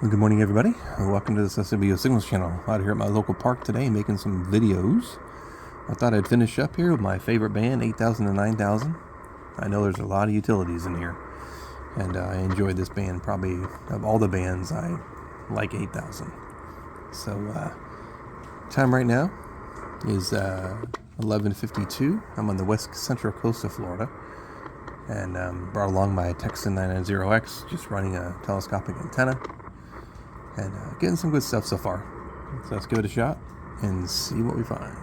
Well, good morning, everybody. Welcome to this SWO Signals channel. Out here at my local park today making some videos. I thought I'd finish up here with my favorite band, 8000 and 9000. I know there's a lot of utilities in here, and I enjoyed this band. Probably of all the bands, I like 8000. So, time right now is 11:52. I'm on the west central coast of Florida, and brought along my Texan 990X, just running a telescopic antenna. And getting some good stuff so far. So let's give it a shot and see what we find.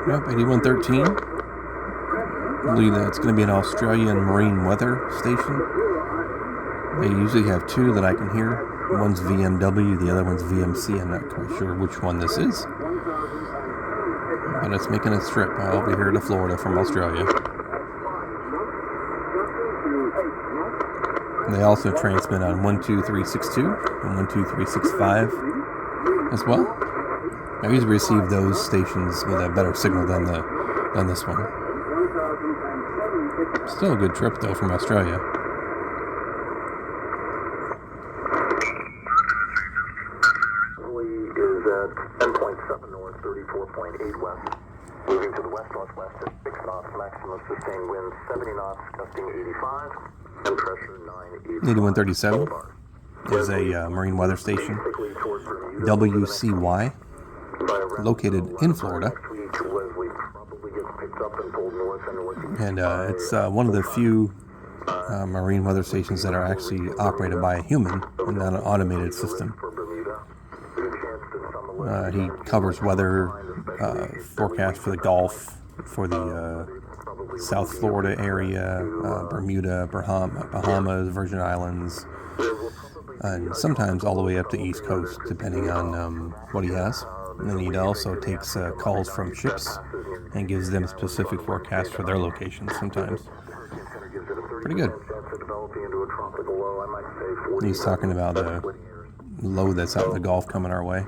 Yep, 8113. I believe that's going to be an Australian marine weather station. They usually have two that I can hear. One's VMW, the other one's VMC. I'm not quite sure which one this is. But it's making a trip over here to Florida from Australia. And they also transmit on 12362 and 12365 as well. I usually receive those stations with a better signal than this one. Still a good trip though from Australia. Is at 10.7 north, 34.8 west. Moving to the west-northwest at 6 knots, maximum sustained wind 70 knots, gusting 85, and pressure 980. 8137 is a marine weather station. WCY. Located in Florida, and it's one of the few marine weather stations that are actually operated by a human and not an automated system. He covers weather forecast for the Gulf, for the South Florida area, Bermuda, Bahamas, Virgin Islands, and sometimes all the way up to East Coast, depending on what he has. And then he also takes calls from ships and gives them specific forecasts for their locations sometimes. Pretty good. He's talking about a low that's out in the Gulf coming our way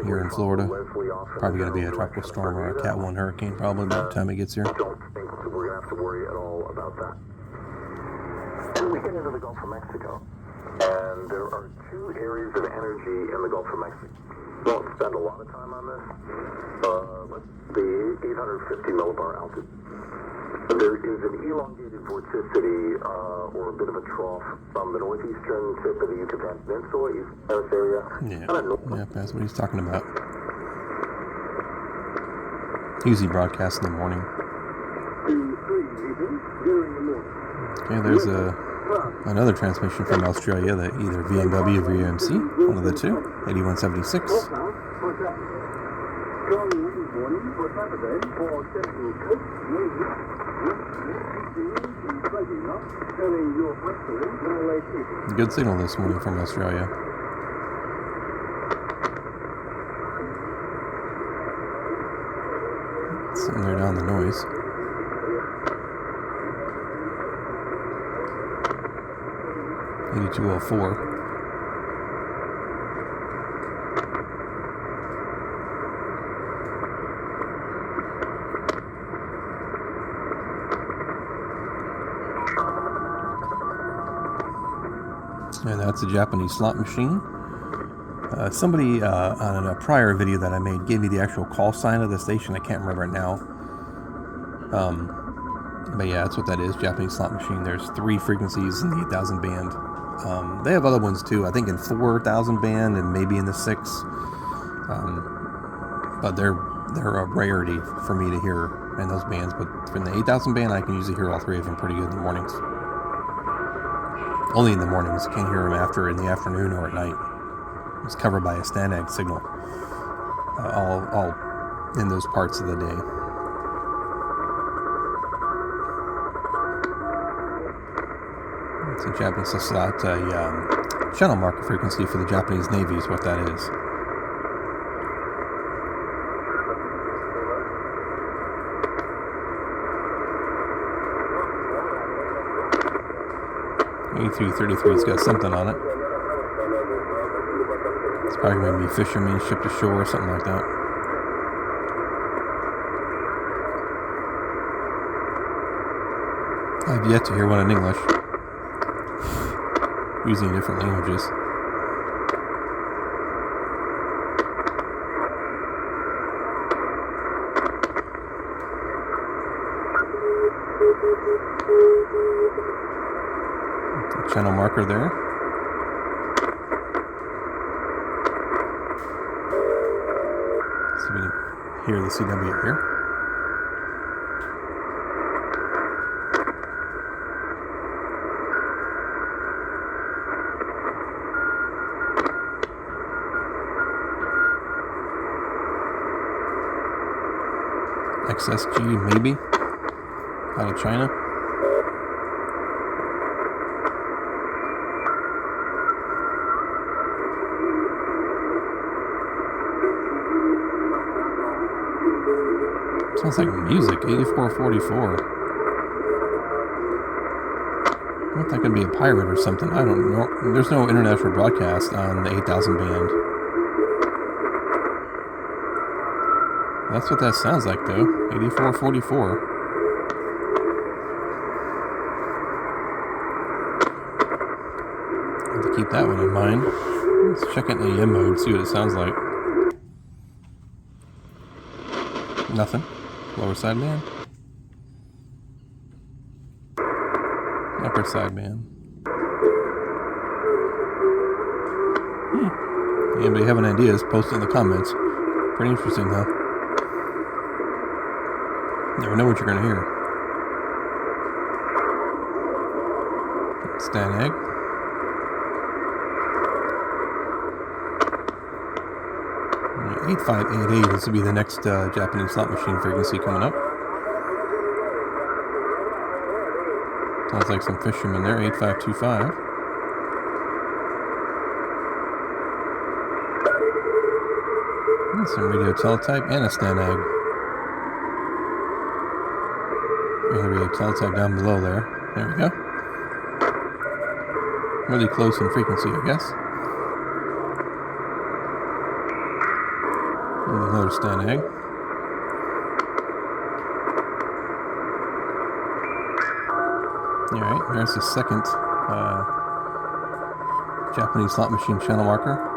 here in Florida. Probably going to be a tropical storm or a Cat 1 hurricane probably by the time it gets here. I don't think we're going to have to worry at all about that. And we get into the Gulf of Mexico. And there are two areas of energy in the Gulf of Mexico. We won't spend a lot of time on this. The 850 millibar altitude. There is an elongated vorticity, or a bit of a trough from the northeastern tip of the Yucatan Peninsula, East Coast area. Yeah, that's what he's talking about. Usually broadcast in the morning. Okay, there's another transmission from Australia, that either VMW or VMC, one of the two, 8176. Good signal this morning from Australia. Sitting there down the noise. $82.04. And that's a Japanese slot machine. Somebody on a prior video that I made gave me the actual call sign of the station. I can't remember it now. But yeah, that's what that is, Japanese slot machine. There's 3 frequencies in the 8000 band. They have other ones too, I think in 4000 band and maybe in the 6. But they're a rarity for me to hear in those bands. But in the 8000 band, I can usually hear all 3 of them pretty good in the mornings. Only in the mornings. Can't hear them in the afternoon or at night. It's covered by a Stanag signal. All in those parts of the day. It's a Japanese slot, channel marker frequency for the Japanese Navy is what that is. A333's got something on it. It's probably going to be fishermen shipped ashore or something like that. I've yet to hear one in English, using different languages. The channel marker there. See if we can hear the CW here. XSG maybe out of China. Sounds like music. 8444. I thought that could be a pirate or something. I don't know. There's no international broadcast on the 8000 band. That's what that sounds like, though. 8444. Have to keep that one in mind. Let's check it in AM mode, see what it sounds like. Nothing. Lower sideband. Upper sideband. Anybody have any ideas? Post it in the comments. Pretty interesting, though. Never know what you're going to hear. Stan egg. Yeah, 8588. This will be the next Japanese slot machine frequency coming up. Sounds like some fishermen there. 8525. And some radio teletype and a Stan egg. Radio teletype down below there. There we go. Really close in frequency, I guess. And another Stan egg. Alright, there's the second Japanese slot machine channel marker.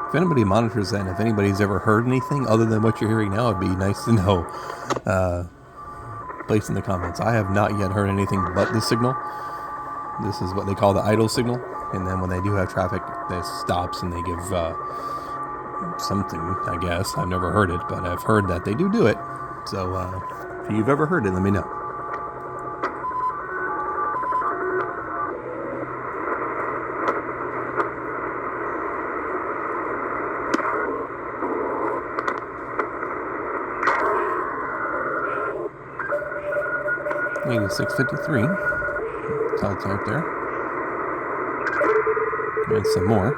If anybody monitors that, and if anybody's ever heard anything other than what you're hearing now, it'd be nice to know. Place in the comments. I have not yet heard anything but this signal. This is what they call the idle signal. And then when they do have traffic, this stops and they give something, I guess. I've never heard it, but I've heard that they do it. So if you've ever heard it, let me know. Maybe 653. Teletype there. And some more.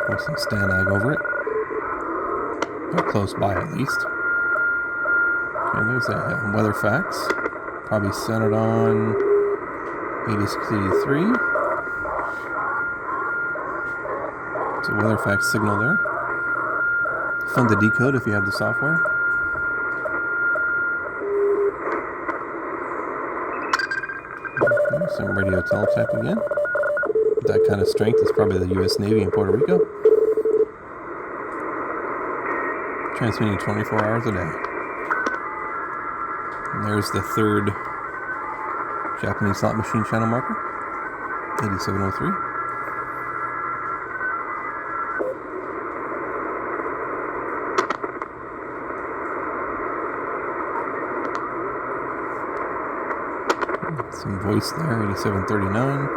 With some Stan egg over it. Or close by at least. Okay, there's a weather fax. Probably centered on 8683. It's a weather fax signal there. Fun to decode if you have the software. There's some radio teletype again. That kind of strength is probably the U.S. Navy in Puerto Rico. Transmitting 24 hours a day. And there's the third Japanese slot machine channel marker. 8703. Some voice there, 8739.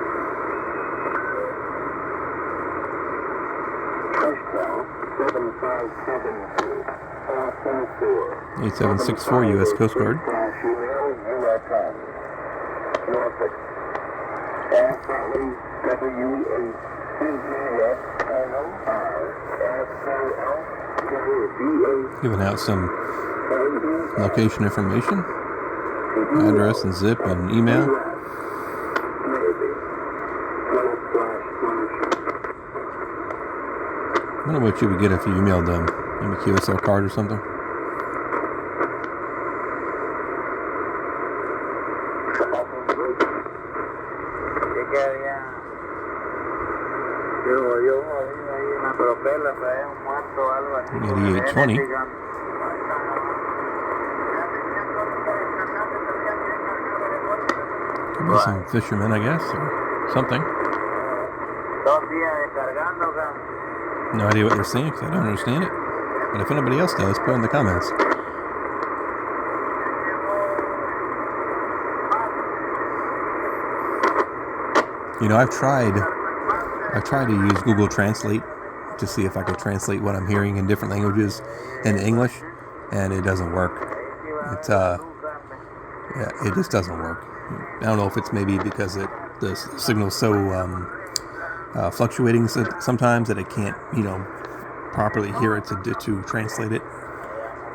$8764 U.S. Coast Guard. Norfolk. Absolutely WASLRSLBA. Giving out some location information, address and zip and email. I wonder what you would get if you emailed them. Maybe a QSL card or something. You get E820. Could be some fishermen, I guess, or something. No idea what they're saying because I don't understand it. But if anybody else does, put it in the comments. You know, I've tried to use Google Translate to see if I could translate what I'm hearing in different languages into English, and it doesn't work. It just doesn't work. I don't know if it's maybe because the signal's so fluctuating sometimes that it can't, properly hear it to translate it.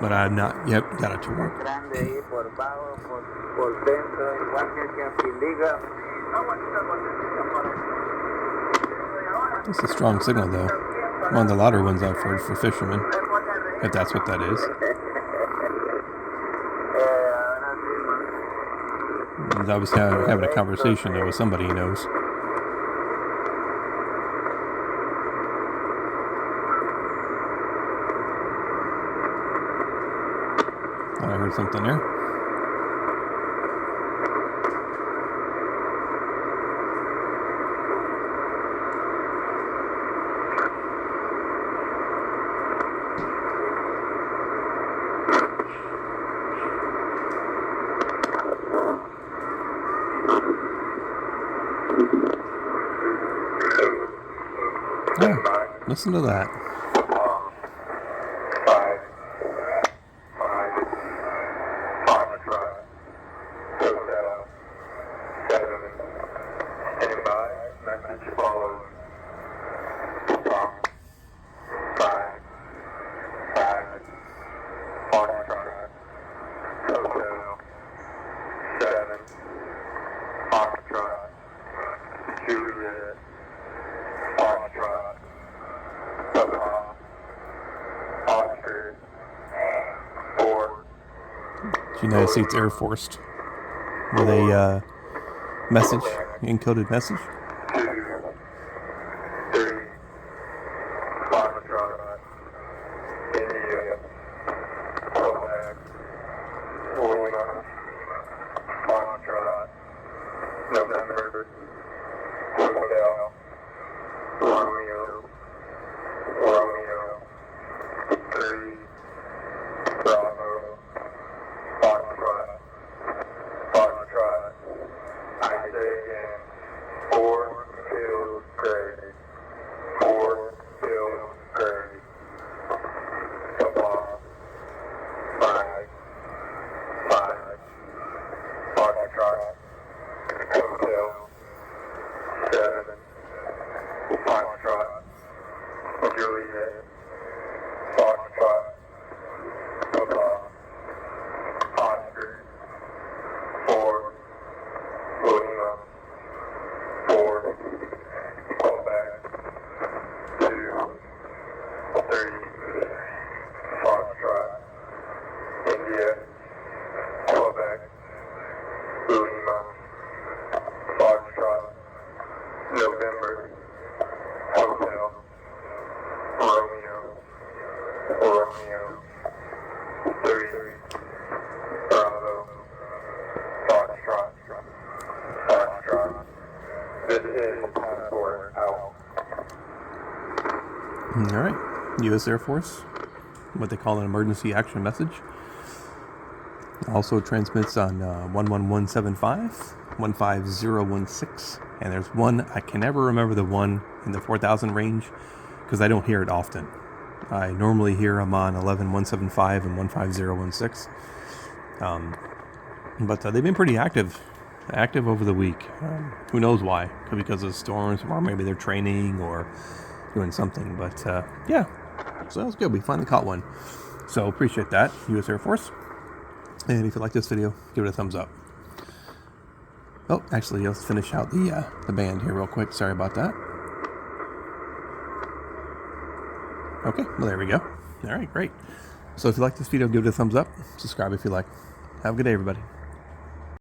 But I've not yet got it to work. It's a strong signal, though. One of the louder ones I've heard for fishermen, if that's what that is. I was having a conversation there with somebody he knows. I heard something there. Oh, listen to that. United States Air Force with a message, encoded message. All right, U.S. Air Force, what they call an emergency action message. Also transmits on 11175, 15016, and there's one, I can never remember the one in the 4000 range because I don't hear it often. I normally hear them on 11175 and 15016. But they've been pretty active active over the week. Who knows why? Could be because of storms, or maybe they're training or doing something. But yeah, so that was good. We finally caught one. So appreciate that, U.S. Air Force. And if you like this video, give it a thumbs up. Oh, actually, let's finish out the band here real quick. Sorry about that. Okay, well, there we go. All right, great. So if you like this video, give it a thumbs up. Subscribe if you like. Have a good day, everybody.